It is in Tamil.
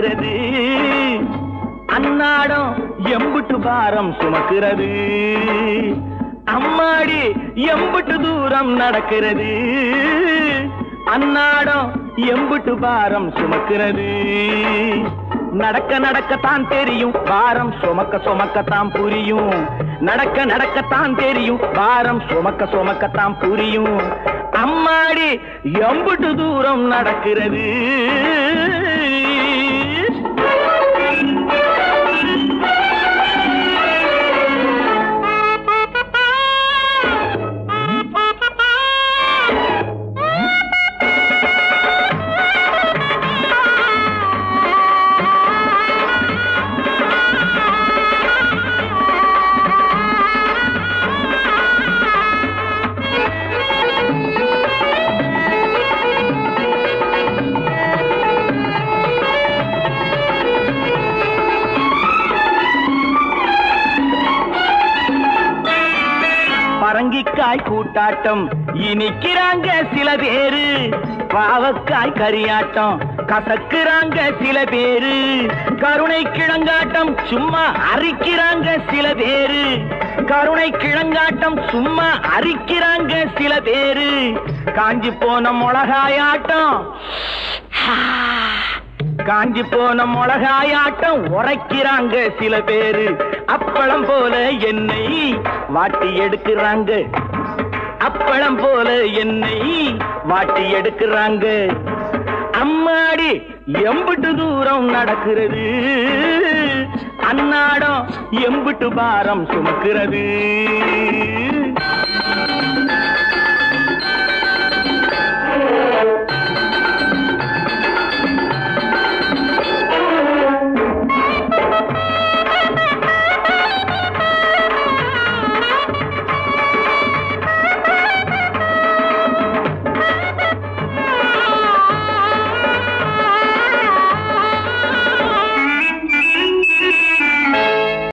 நடக்கிறது அன்னாடம் எம்புட்டு பாரம் சுமக்கிறது அம்மாடி எம்புட்டு தூரம் நடக்கிறது அன்னாடம் எம்புட்டு பாரம் சுமக்கிறது நடக்க நடக்கத்தான் தெரியும் பாரம் சுமக்க சுமக்கத்தான் புரியும் நடக்க நடக்கத்தான் தெரியும் பாரம் சுமக்க சுமக்கத்தான் புரியும் அம்மாடி எம்புட்டு தூரம் நடக்கிறது பரங்கிக்காய் கூட்டாட்டம் இனிக்கிறாங்க சில பேரு பாவக்காய் கரியாட்டம் கசக்குறாங்க சில பேரு கருணை கிழங்காட்டம் சும்மா அரிக்கிறாங்க சில பேரு கருணை கிழங்காட்டம் சும்மா அரிக்கிறாங்க சில பேரு காஞ்சி போன மிளகாயாட்டம் காஞ்சி போன மிளகாயாட்டம் உரைக்கிறாங்க சில பேரு அப்பளம் போல என்னை வாட்டி எடுக்கிறாங்க அப்பளம் போல என்னை வாட்டி எடுக்கிறாங்க அம்மாடி எம்புட்டு தூரம் நடக்கிறது அன்னாடம் எம்புட்டு பாரம் சுமக்கிறது